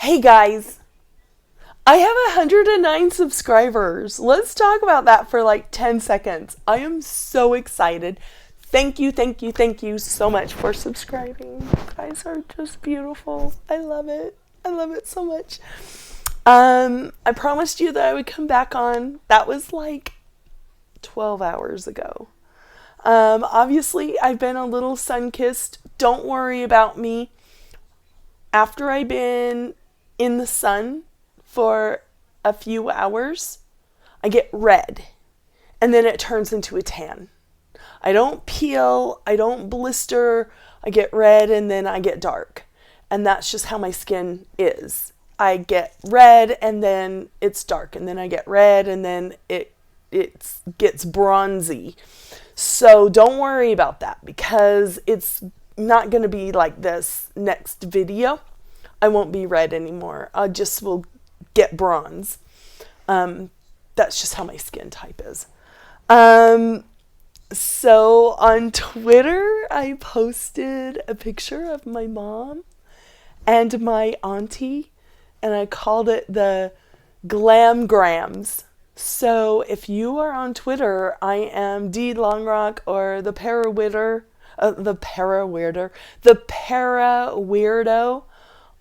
Hey guys, I have 109 subscribers. Let's talk about that for like 10 seconds. I am so excited. Thank you so much for subscribing. You guys are just beautiful. I love it. I love it so much. I promised you that I would come back on. That was like 12 hours ago. Obviously, I've been a little sun-kissed. Don't worry about me. After I've been in the sun for a few hours, I get red and then it turns into a tan. I don't peel, I don't blister, I get red and then I get dark. And that's just how my skin is. I get red and then it's dark, and then I get red and then it gets bronzy. So don't worry about that because it's not going to be like this next video. I won't be red anymore. I just will get bronze. That's just how my skin type is. So on Twitter, I posted a picture of my mom and my auntie, and I called it the Glamgrams. So if you are on Twitter, I am Dee Longrock or the Para Weirdo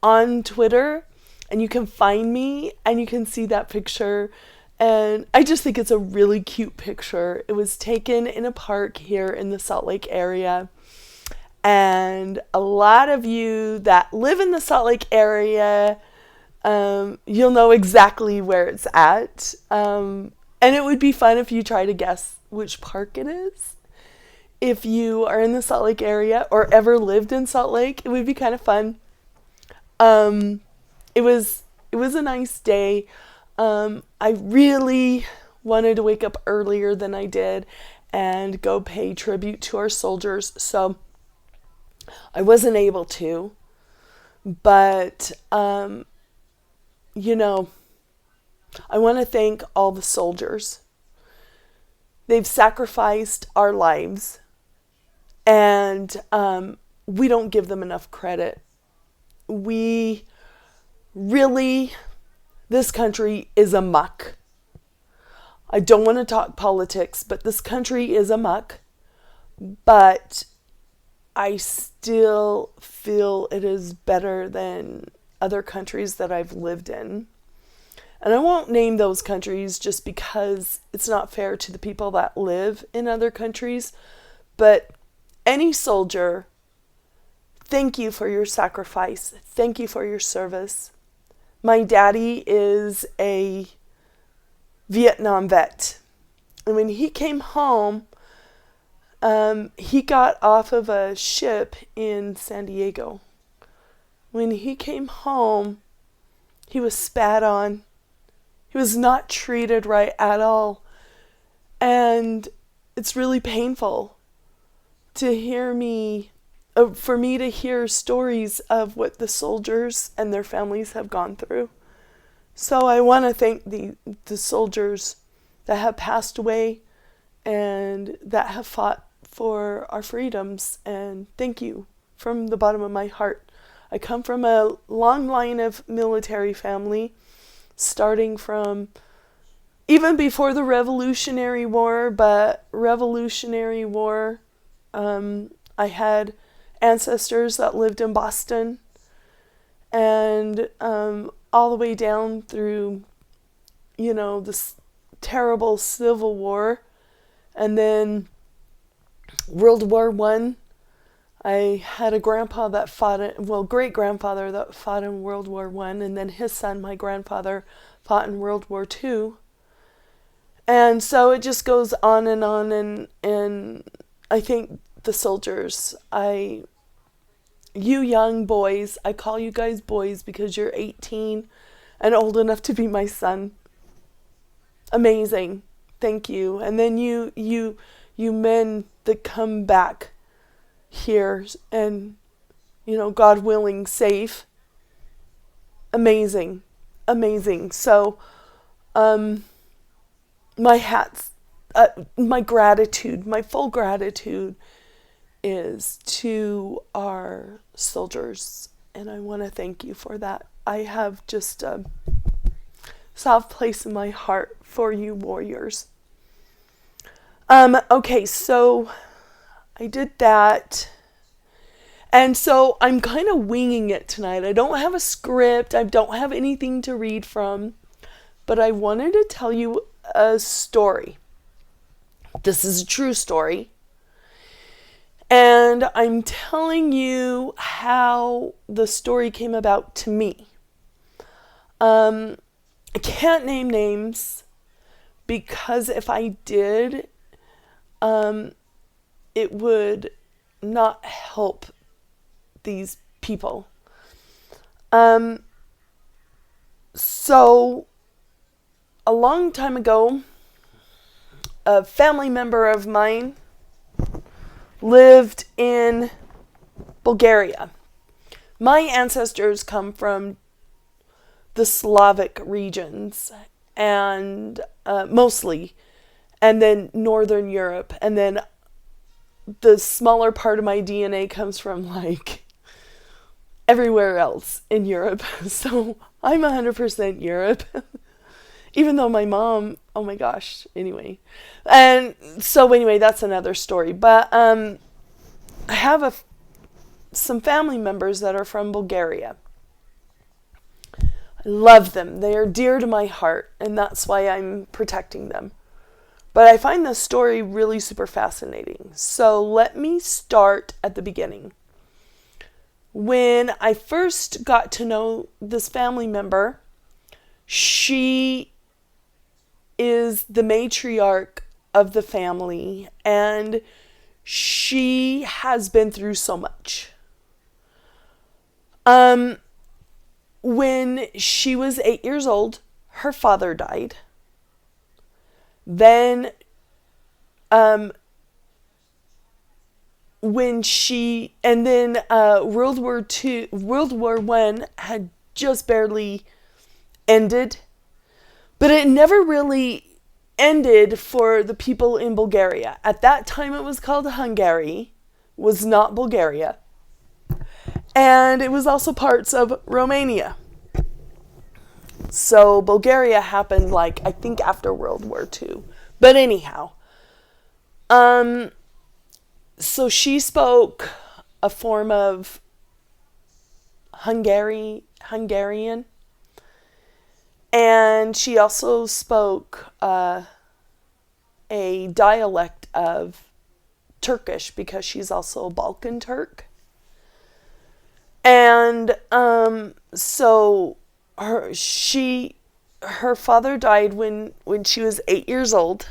on Twitter, and you can find me and you can see that picture. And I just think it's a really cute picture. It was taken in a park here in the Salt Lake area. And a lot of you that live in the Salt Lake area, you'll know exactly where it's at. And it would be fun if you try to guess which park it is. If you are in the Salt Lake area or ever lived in Salt Lake, it would be kind of fun. It was a nice day. I really wanted to wake up earlier than I did and go pay tribute to our soldiers, so I wasn't able to. But, I want to thank all the soldiers. They've sacrificed our lives, and we don't give them enough credit. This country is a muck. I don't want to talk politics, but this country is a muck. But I still feel it is better than other countries that I've lived in. And I won't name those countries just because it's not fair to the people that live in other countries. But any soldier, thank you for your sacrifice. Thank you for your service. My daddy is a Vietnam vet. And when he came home, he got off of a ship in San Diego. When he came home, he was spat on. He was not treated right at all. And it's really painful to hear for me to hear stories of what the soldiers and their families have gone through. So I want to thank the soldiers that have passed away and that have fought for our freedoms, and thank you from the bottom of my heart. I come from a long line of military family, starting from even before the Revolutionary War, but Revolutionary War, I had ancestors that lived in Boston, and all the way down through, this terrible Civil War, and then World War I. I had a grandpa that great-grandfather that fought in World War I, and then his son, my grandfather, fought in World War II. And so it just goes on, and I think the soldiers, you young boys, I call you guys boys because you're 18 and old enough to be my son. Amazing. Thank you. And then you men that come back here and, God willing, safe. Amazing. So, my gratitude, my full gratitude is to our soldiers, and I want to thank you for that. I have just a soft place in my heart for you warriors. Okay, so I did that. And so I'm kind of winging it tonight. I don't have a script. I don't have anything to read from. But I wanted to tell you a story. This is a true story. And I'm telling you how the story came about to me. I can't name names because if I did, it would not help these people. So a long time ago, a family member of mine lived in Bulgaria. My ancestors come from the Slavic regions, and mostly, and then Northern Europe, and then the smaller part of my DNA comes from like everywhere else in Europe. So I'm 100% Europe. Even though my mom, oh my gosh, anyway. And so anyway, that's another story. But I have some family members that are from Bulgaria. I love them. They are dear to my heart, and that's why I'm protecting them. But I find this story really super fascinating. So let me start at the beginning. When I first got to know this family member, she is the matriarch of the family, and she has been through so much. When she was 8 years old, her father died. Then, World War I had just barely ended, but it never really ended for the people in Bulgaria. At that time, it was called Hungary, was not Bulgaria. And it was also parts of Romania. So Bulgaria happened I think after World War II. But anyhow, so she spoke a form of Hungarian. And she also spoke a dialect of Turkish because she's also a Balkan Turk. And so her father died when she was 8 years old.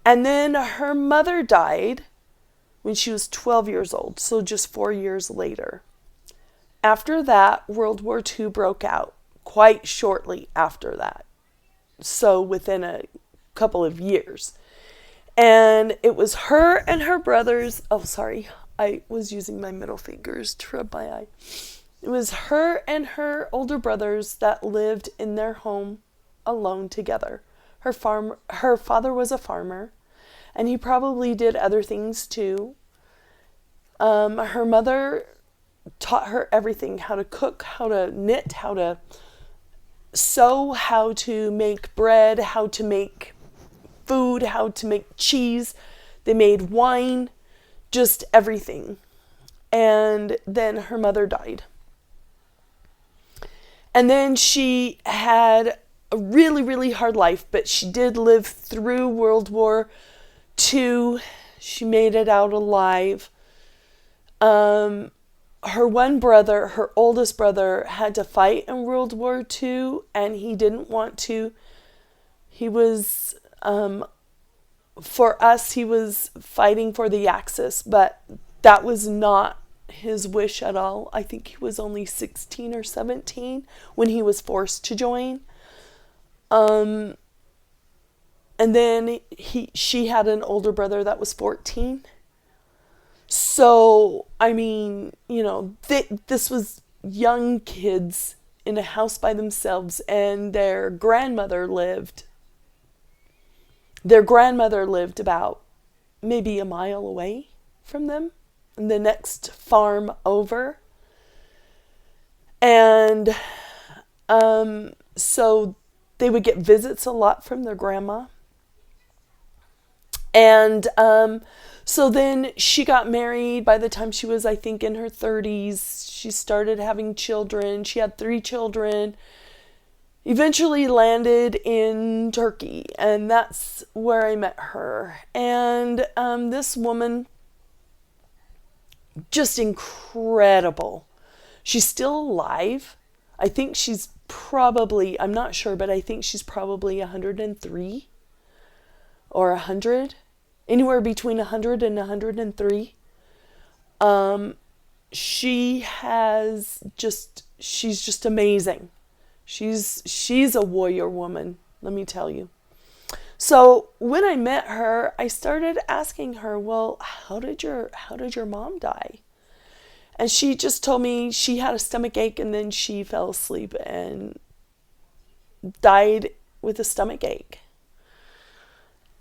And then her mother died when she was 12 years old, so just 4 years later. After that, World War II broke out quite shortly after that. So within a couple of years. And it was her and her brothers. Oh, sorry. I was using my middle fingers to rub my eye. It was her and her older brothers that lived in their home alone together. Her father was a farmer, and he probably did other things too. Her mother taught her everything: how to cook, how to knit, how to sew, how to make bread, how to make food, how to make cheese. They made wine, just everything. And then her mother died. And then she had a really, really hard life, but she did live through World War II. She made it out alive. Her one brother, her oldest brother, had to fight in World War II, and he didn't want to. He was, for us, he was fighting for the Axis, but that was not his wish at all. I think he was only 16 or 17 when he was forced to join. And then she had an older brother that was 14. So, I mean, this was young kids in a house by themselves, and their grandmother lived about maybe a mile away from them, in the next farm over. And so they would get visits a lot from their grandma. And so then she got married. By the time she was, I think, in her 30s, she started having children. She had 3 children. Eventually landed in Turkey, and that's where I met her. And this woman, just incredible. She's still alive. I think she's probably, I'm not sure, but I think she's probably 103 or 100, anywhere between 100 and 103. She's just amazing. She's a warrior woman, let me tell you. So when I met her, I started asking her, well, how did your mom die? And she just told me she had a stomach ache, and then she fell asleep and died with a stomach ache.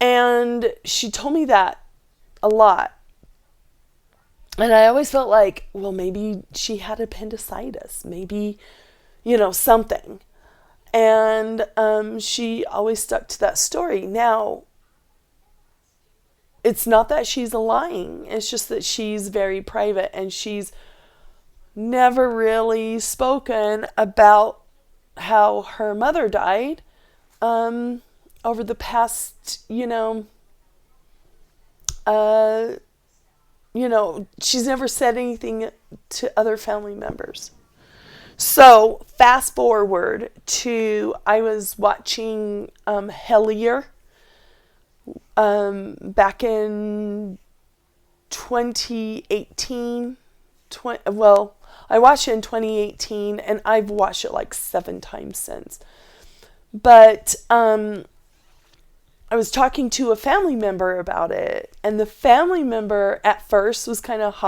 And she told me that a lot. And I always felt like, well, maybe she had appendicitis, maybe, something. And she always stuck to that story. Now, it's not that she's lying. It's just that she's very private, and she's never really spoken about how her mother died over the past, she's never said anything to other family members. So fast forward to, I was watching Hellier back in 2018. I watched it in 2018, and I've watched it like 7 times since. But I was talking to a family member about it, and the family member at first was kind of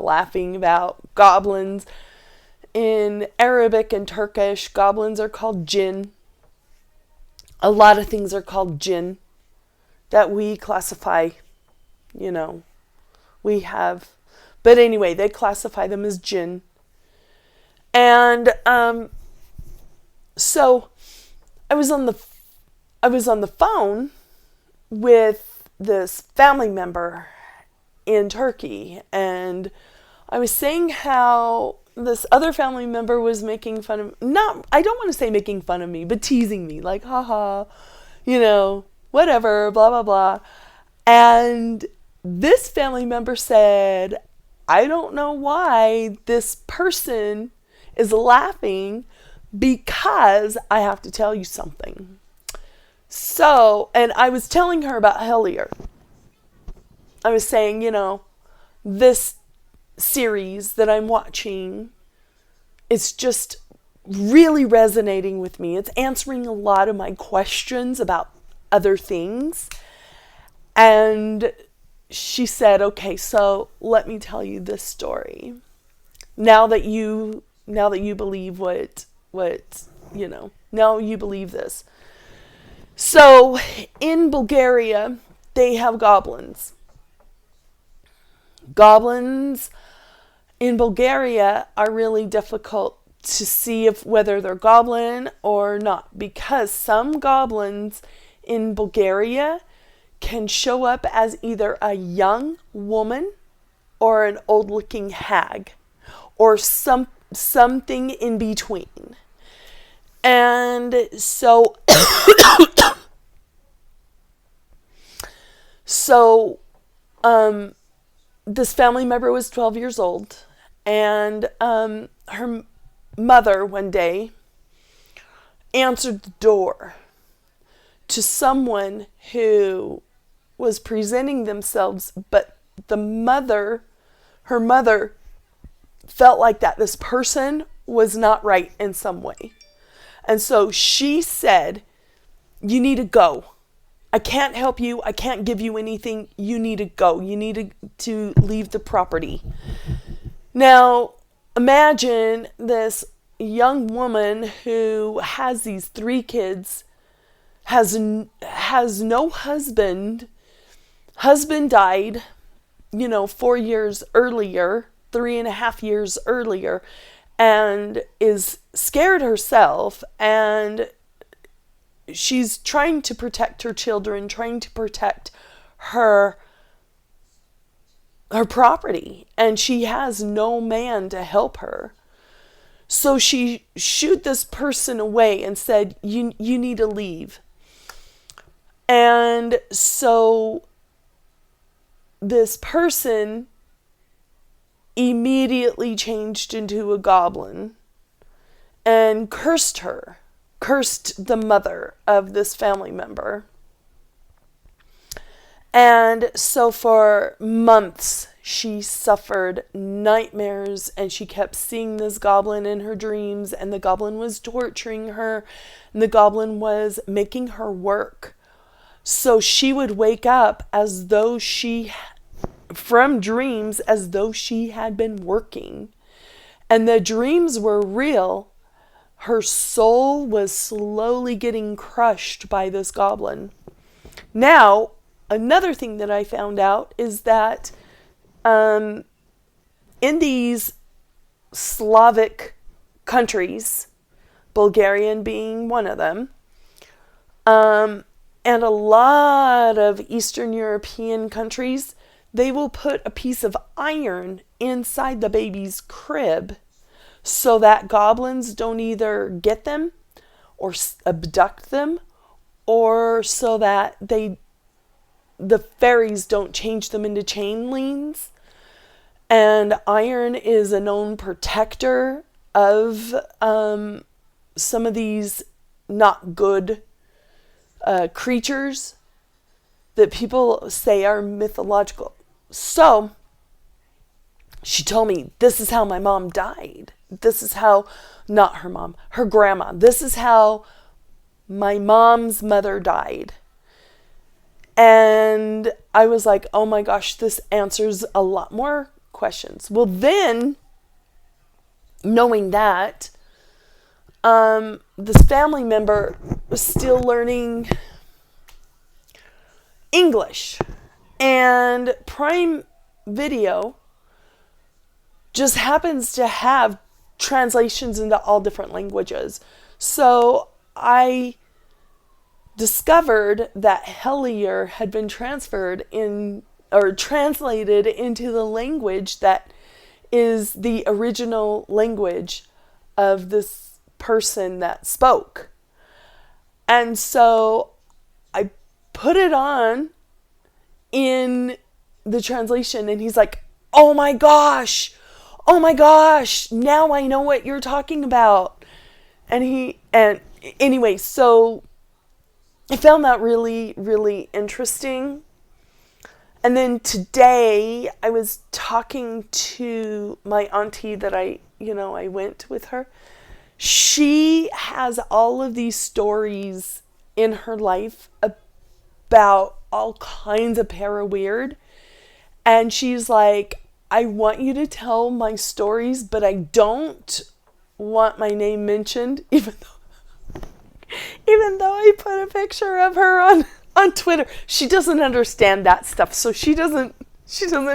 laughing about goblins. In Arabic and Turkish, goblins are called jinn. A lot of things are called jinn that we classify, we have. But anyway, they classify them as jinn. And so I was on the phone with this family member in Turkey, and I was saying how this other family member was making fun of, I don't want to say making fun of me, but teasing me, like, haha, whatever, blah, blah, blah. And this family member said, I don't know why this person is laughing, because I have to tell you something. So, and I was telling her about Hellier. I was saying, this series that I'm watching is just really resonating with me. It's answering a lot of my questions about other things. And she said, okay, so let me tell you this story. Now that you believe now you believe this. So in Bulgaria, they have goblins. Goblins in Bulgaria are really difficult to see whether they're goblin or not, because some goblins in Bulgaria can show up as either a young woman or an old-looking hag, or something in between. And so this family member was 12 years old, and her mother one day answered the door to someone who was presenting themselves, but her mother felt like that this person was not right in some way. And so she said, you need to go. I can't help you. I can't give you anything. You need to go. You need to leave the property. Now, imagine this young woman who has these 3 kids, has no husband. Husband died, 4 years earlier, 3.5 years earlier. and is scared herself, and she's trying to protect her children, trying to protect her property, and she has no man to help her. So she shooed this person away and said, you need to leave. And so this person immediately changed into a goblin and cursed her, cursed the mother of this family member. And so for months, she suffered nightmares, and she kept seeing this goblin in her dreams, and the goblin was torturing her, and the goblin was making her work. So she would wake up as though from dreams, as though she had been working. And the dreams were real. Her soul was slowly getting crushed by this goblin. Now, another thing that I found out is that in these Slavic countries, Bulgarian being one of them, and a lot of Eastern European countries, they will put a piece of iron inside the baby's crib so that goblins don't either get them or abduct them, or so that the fairies don't change them into changelings. And iron is a known protector of some of these not good creatures that people say are mythological. So she told me, this is how my mom died. This is how, not her mom, her grandma. This is how my mom's mother died. And I was like, oh my gosh, this answers a lot more questions. Well, then, knowing that, this family member was still learning English. And Prime Video just happens to have translations into all different languages. So I discovered that Hellier had been translated into the language that is the original language of this person that spoke. And so I put it on in the translation, and he's like, oh my gosh, now I know what you're talking about. And anyway, so I found that really, really interesting. And then today I was talking to my auntie that I went with her. She has all of these stories in her life about all kinds of para-weird. And she's like, I want you to tell my stories, but I don't want my name mentioned, even though I put a picture of her on Twitter. She doesn't understand that stuff, so she doesn't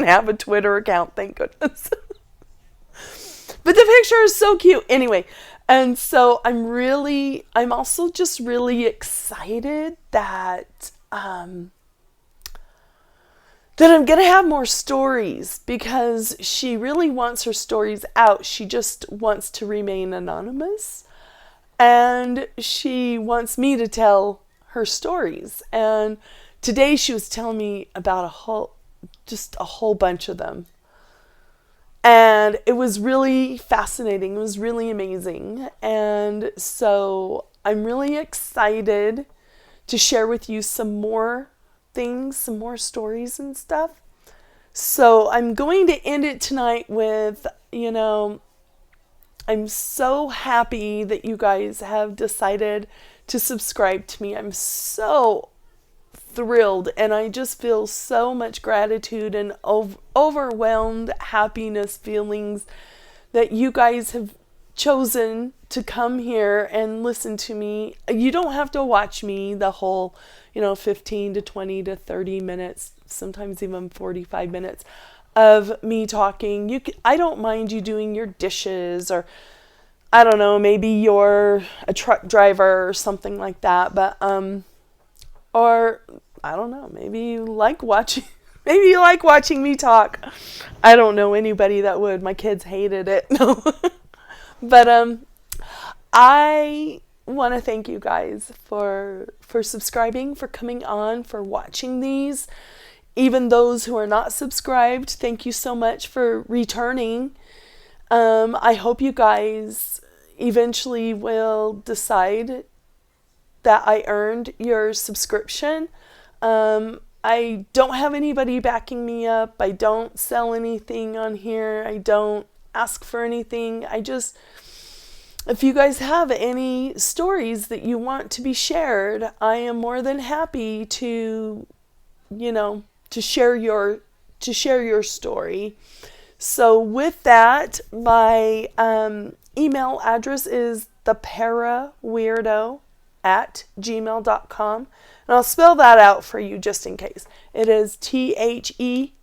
have a Twitter account, thank goodness. But the picture is so cute. Anyway, and so I'm also just really excited that I'm going to have more stories, because she really wants her stories out. She just wants to remain anonymous, and she wants me to tell her stories. And today she was telling me about a whole bunch of them. And it was really fascinating. It was really amazing. And so I'm really excited to share with you some more things, some more stories and stuff. So I'm going to end it tonight with, I'm so happy that you guys have decided to subscribe to me. I'm so thrilled, and I just feel so much gratitude and overwhelmed happiness feelings that you guys have chosen to come here and listen to me. You don't have to watch me the whole 15 to 20 to 30 minutes, sometimes even 45 minutes. of me talking. I don't mind you doing your dishes, or I don't know, maybe you're a truck driver or something like that, but or I don't know, maybe you like watching me talk. I don't know anybody that would. My kids hated it. No. But I want to thank you guys for subscribing, for coming on, for watching these. Even those who are not subscribed, thank you so much for returning. I hope you guys eventually will decide that I earned your subscription. I don't have anybody backing me up. I don't sell anything on here. I don't ask for anything. If you guys have any stories that you want to be shared, I am more than happy to, to share your story. So with that, my email address is theparaweirdo@gmail.com. And I'll spell that out for you just in case. It is THE,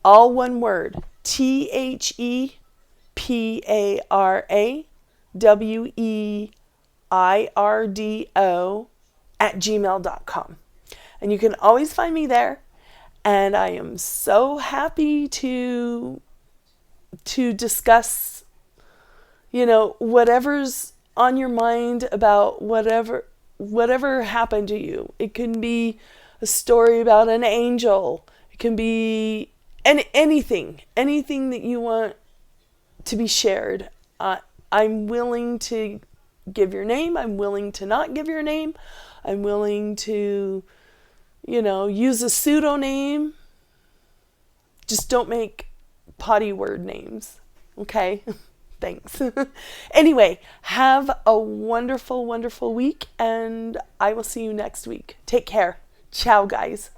all one word, THEPARAWEIRDO@gmail.com. And you can always find me there. And I am so happy to discuss, whatever's on your mind about whatever happened to you. It can be a story about an angel. It can be anything that you want to be shared. I'm willing to give your name. I'm willing to not give your name. I'm willing to, use a pseudonym. Just don't make potty word names. Okay? Thanks. Anyway, have a wonderful, wonderful week, and I will see you next week. Take care. Ciao, guys.